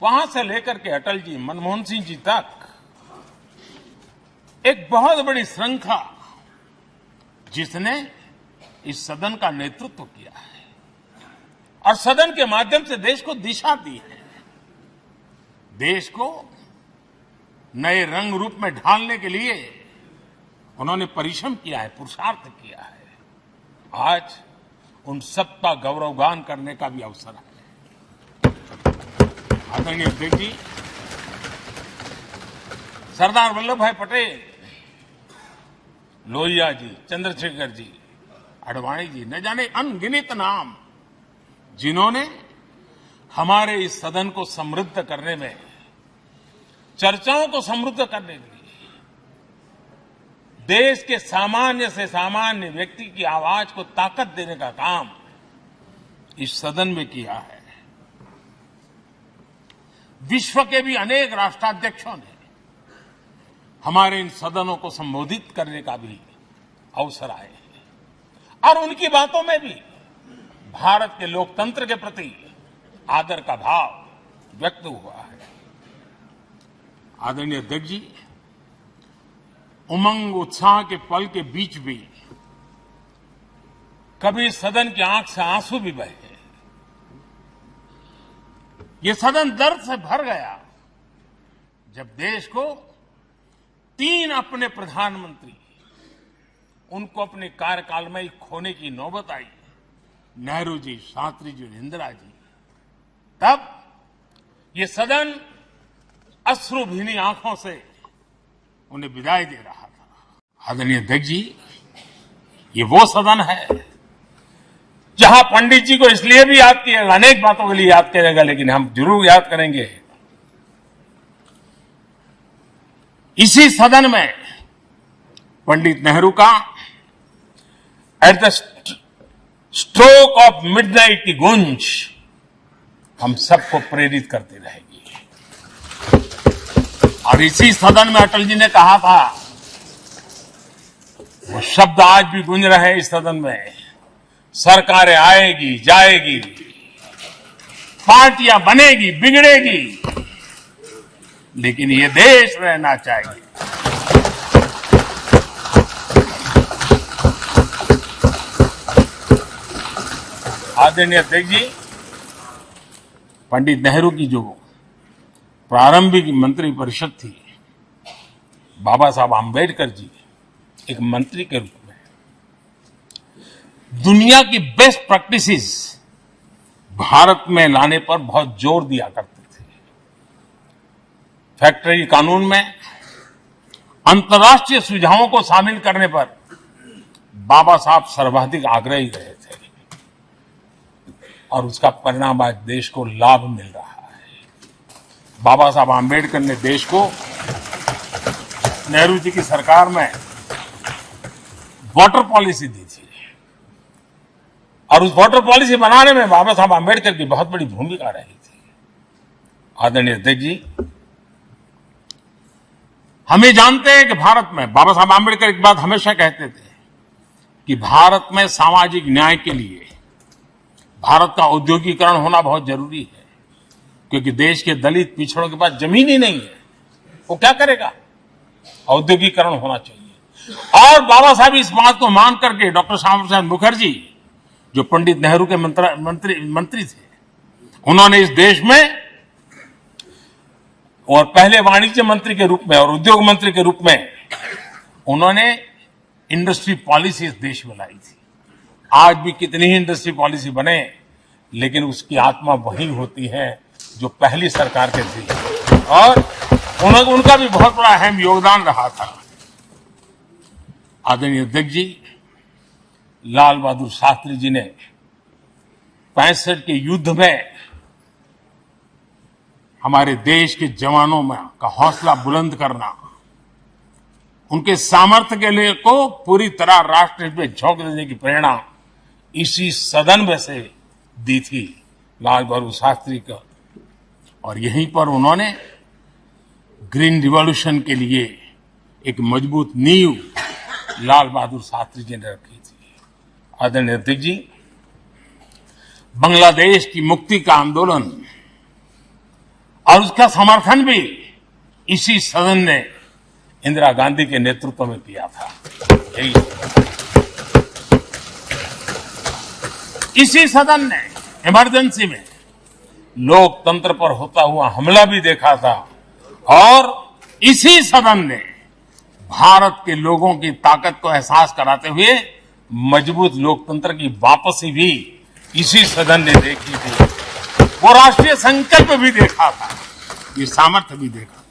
वहां से लेकर के अटल जी, मनमोहन सिंह जी तक एक बहुत बड़ी श्रृंखला जिसने इस सदन का नेतृत्व किया है और सदन के माध्यम से देश को दिशा दी है, देश को नए रंग रूप में ढालने के लिए उन्होंने परिश्रम किया है, पुरुषार्थ किया है। आज उन सबका गौरवगान करने का भी अवसर है। आदरणीय अध्यक्ष जी, सरदार वल्लभ भाई पटेल, लोहिया जी, चंद्रशेखर जी, आडवाणी जी, न जाने अनगिनत नाम जिन्होंने हमारे इस सदन को समृद्ध करने में, चर्चाओं को समृद्ध करने के लिए, देश के सामान्य से सामान्य व्यक्ति की आवाज को ताकत देने का काम इस सदन में किया है। विश्व के भी अनेक राष्ट्राध्यक्षों ने हमारे इन सदनों को संबोधित करने का भी अवसर आए हैं और उनकी बातों में भी भारत के लोकतंत्र के प्रति आदर का भाव व्यक्त हुआ है। आदरणीय अध्यक्ष जी, उमंग उत्साह के पल के बीच भी कभी सदन की आंख से आंसू भी बहे। ये सदन दर्द से भर गया जब देश को 3 अपने प्रधानमंत्री उनको अपने कार्यकाल में ही खोने की नौबत आई, नेहरू जी, शास्त्री जी और इंदिरा जी। तब ये सदन अश्रु भीनी आंखों से उन्हें विदाई दे रहा था। आदरणीय अध्यक्ष जी, ये वो सदन है जहां पंडित जी को इसलिए भी याद किएगा, अनेक बातों के लिए याद करेगा, लेकिन हम जरूर याद करेंगे इसी सदन में पंडित नेहरू का at the stroke of midnight की गूंज हम सबको प्रेरित करती रहेगी। और इसी सदन में अटल जी ने कहा था, वो शब्द आज भी गूंज रहे हैं इस सदन में, सरकारें आएगी जाएगी, पार्टियां बनेगी बिगड़ेगी, लेकिन ये देश रहना चाहिए। आदरणीय अध्यक्ष जी, पंडित नेहरू की जो प्रारंभिक मंत्री परिषद थी, बाबा साहब आम्बेडकर जी एक मंत्री के रूप में दुनिया की बेस्ट प्रैक्टिसेस भारत में लाने पर बहुत जोर दिया करते थे। फैक्ट्री कानून में अंतर्राष्ट्रीय सुझावों को शामिल करने पर बाबा साहब सर्वाधिक आग्रही रहे थे और उसका परिणाम आज देश को लाभ मिल रहा है। बाबा साहब आम्बेडकर ने देश को नेहरू जी की सरकार में वाटर पॉलिसी दी थी और उस वाटर पॉलिसी बनाने में बाबा साहब आम्बेडकर की बहुत बड़ी भूमिका रही थी। आदरणीय अध्यक्ष जी, हम ये जानते हैं कि भारत में बाबा साहब आम्बेडकर एक बात हमेशा कहते थे कि भारत में सामाजिक न्याय के लिए भारत का औद्योगिकरण होना बहुत जरूरी है, क्योंकि देश के दलित पिछड़ों के पास जमीन ही नहीं है, वो क्या करेगा? औद्योगिकरण होना चाहिए। और बाबा साहब इस बात को मान करके डॉक्टर श्यामा प्रसाद मुखर्जी, जो पंडित नेहरू के मंत्री थे, उन्होंने इस देश में और पहले वाणिज्य मंत्री के रूप में और उद्योग मंत्री के रूप में उन्होंने इंडस्ट्री पॉलिसी इस देश में लाई थी। आज भी कितनी ही इंडस्ट्री पॉलिसी बने, लेकिन उसकी आत्मा वही होती है जो पहली सरकार के थी और उनका भी बहुत बड़ा अहम योगदान रहा था। आदरणीय अध्यक्ष जी, लाल बहादुर शास्त्री जी ने 65 के युद्ध में हमारे देश के जवानों में का हौसला बुलंद करना, उनके सामर्थ्य के लिए को पूरी तरह राष्ट्र में झोंक देने की प्रेरणा इसी सदन में से दी थी लाल बहादुर शास्त्री का। और यहीं पर उन्होंने ग्रीन रिवॉल्यूशन के लिए एक मजबूत नींव लाल बहादुर शास्त्री जी ने रखी थी। आदरणीय अध्यक्ष जी, बांग्लादेश की मुक्ति का आंदोलन और उसका समर्थन भी इसी सदन ने इंदिरा गांधी के नेतृत्व में किया था। इसी सदन ने इमरजेंसी में लोकतंत्र पर होता हुआ हमला भी देखा था और इसी सदन ने भारत के लोगों की ताकत को एहसास कराते हुए मजबूत लोकतंत्र की वापसी भी इसी सदन ने देखी थी। वो राष्ट्रीय संकल्प भी देखा था, ये सामर्थ्य भी देखा था।